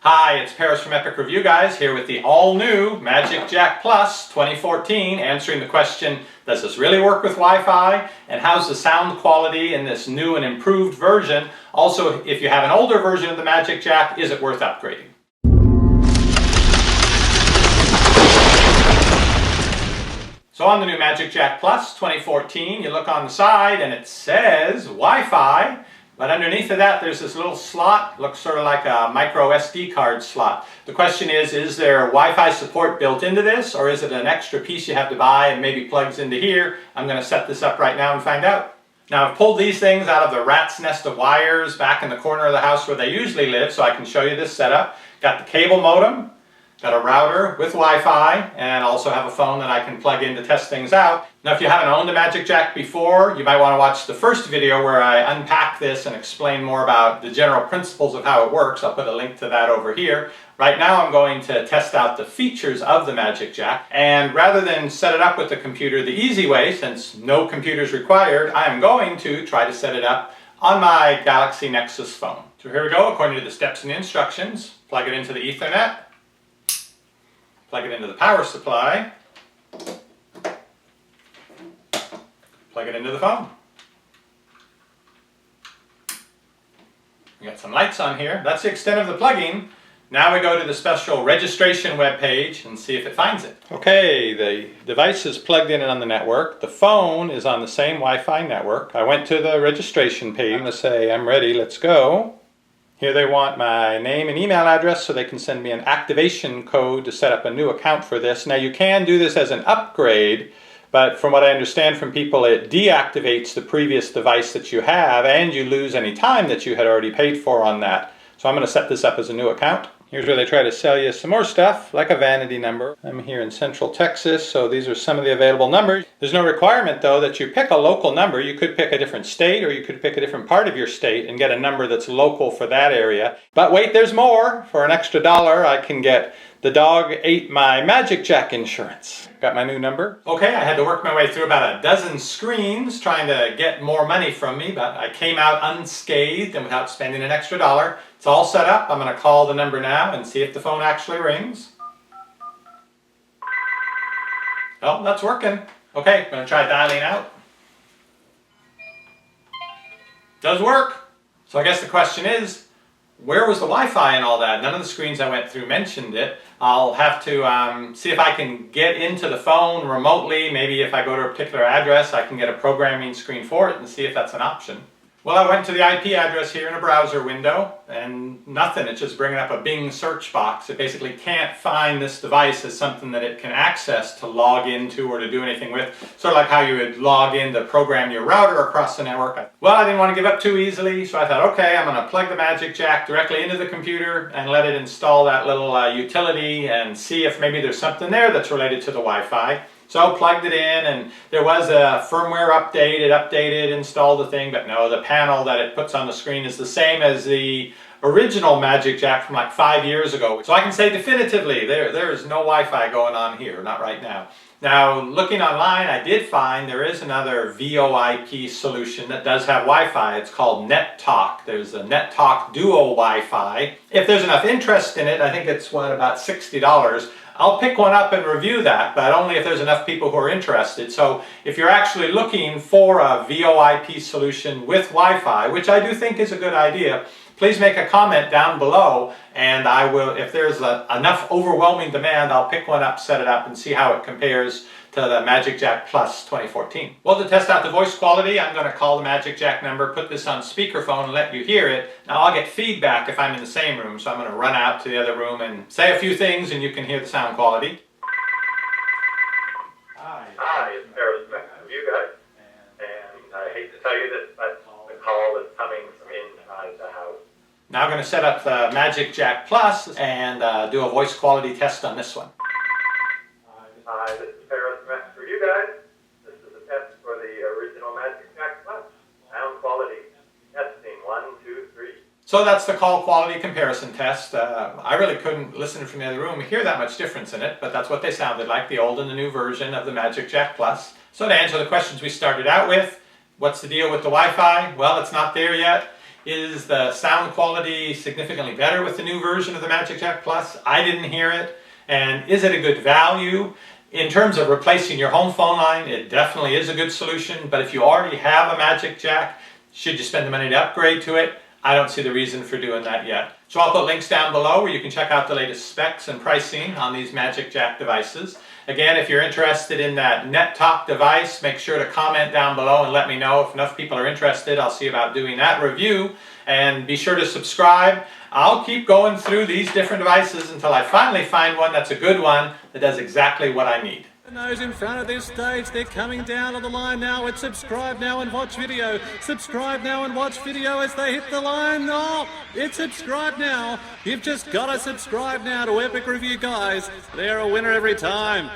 Hi, it's Paris from EpicReviewGuys here with the all-new MagicJack Plus 2014, answering the question, does this really work with Wi-Fi? And how's the sound quality in this new and improved version? Also, if you have an older version of the MagicJack, is it worth upgrading? So on the new MagicJack Plus 2014, you look on the side and it says Wi-Fi. But underneath of that, there's this little slot, looks sort of like a micro SD card slot. The question is there Wi-Fi support built into this, or is it an extra piece you have to buy and maybe plugs into here? I'm going to set this up right now and find out. Now I've pulled these things out of the rat's nest of wires back in the corner of the house where they usually live, so I can show you this setup. Got the cable modem, got a router with Wi-Fi, and also have a phone that I can plug in to test things out. Now if you haven't owned a MagicJack before, you might want to watch the first video where I unpack this and explain more about the general principles of how it works. I'll put a link to that over here. Right now I'm going to test out the features of the MagicJack, and rather than set it up with the computer the easy way, since no computer's required, I am going to try to set it up on my Galaxy Nexus phone. So here we go, according to the steps and the instructions. Plug it into the Ethernet. Plug it into the power supply, plug it into the phone. We got some lights on here. That's the extent of the plugging. Now we go to the special registration web page and see if it finds it. Okay, the device is plugged in and on the network. The phone is on the same Wi-Fi network. I went to the registration page and say, I'm ready, let's go. Here they want my name and email address so they can send me an activation code to set up a new account for this. Now you can do this as an upgrade, but from what I understand from people, it deactivates the previous device that you have and you lose any time that you had already paid for on that. So I'm going to set this up as a new account. Here's where they try to sell you some more stuff, like a vanity number. I'm here in Central Texas, so these are some of the available numbers. There's no requirement, though, that you pick a local number. You could pick a different state, or you could pick a different part of your state and get a number that's local for that area. But wait, there's more. For an extra $1, I can get the dog ate my MagicJack insurance. Got my new number. Okay, I had to work my way through about a dozen screens trying to get more money from me, but I came out unscathed and without spending an extra $1. It's all set up. I'm going to call the number now and see if the phone actually rings. Oh, that's working. Okay, I'm going to try dialing out. Does work. So I guess the question is, where was the Wi-Fi and all that? None of the screens I went through mentioned it. I'll have to see if I can get into the phone remotely. Maybe if I go to a particular address, I can get a programming screen for it and see if that's an option. Well, I went to the IP address here in a browser window and nothing. It's just bringing up a Bing search box. It basically can't find this device as something that it can access to log into or to do anything with. Sort of like how you would log in to program your router across the network. Well, I didn't want to give up too easily, so I thought, okay, I'm going to plug the MagicJack directly into the computer and let it install that little utility and see if maybe there's something there that's related to the Wi-Fi. So I plugged it in and there was a firmware update. It updated, installed the thing, but no, the panel that it puts on the screen is the same as the original MagicJack from like 5 years ago. So I can say definitively there is no Wi-Fi going on here, not right now. Now looking online, I did find there is another VoIP solution that does have Wi-Fi. It's called NetTalk. There's a NetTalk Duo Wi-Fi. If there's enough interest in it, I think it's about $60. I'll pick one up and review that, but only if there's enough people who are interested. So if you're actually looking for a VoIP solution with Wi-Fi, which I do think is a good idea, please make a comment down below and I will, if there's enough overwhelming demand, I'll pick one up, set it up, and see how it compares to the MagicJack Plus 2014. Well, to test out the voice quality, I'm going to call the MagicJack number, put this on speakerphone and let you hear it. Now I'll get feedback if I'm in the same room, so I'm going to run out to the other room and say a few things and you can hear the sound quality. Hi, it's Paris from EpicReviewGuys, and I hate to tell you this, but the call is coming from inside the house. Now I'm going to set up the MagicJack Plus and do a voice quality test on this one. Hi, this is Paris from EpicReviewGuys. This is a test for the original MagicJack Plus. Sound quality. Testing 1, 2, 3. So that's the call quality comparison test. I really couldn't listen from the other room hear that much difference in it, but that's what they sounded like, the old and the new version of the MagicJack Plus. So to answer the questions we started out with, what's the deal with the Wi-Fi? Well, it's not there yet. Is the sound quality significantly better with the new version of the MagicJack Plus? I didn't hear it. And is it a good value? In terms of replacing your home phone line, it definitely is a good solution. But if you already have a MagicJack, should you spend the money to upgrade to it? I don't see the reason for doing that yet. So I'll put links down below where you can check out the latest specs and pricing on these MagicJack devices. Again, if you're interested in that net talk device, make sure to comment down below and let me know. If enough people are interested, I'll see about doing that review. And be sure to subscribe. I'll keep going through these different devices until I finally find one that's a good one that does exactly what I need. And those in front of this stage, they're coming down on the line now. It's subscribe now and watch video. Subscribe now and watch video as they hit the line. Oh, it's subscribe now. You've just got to subscribe now to Epic Review Guys. They're a winner every time.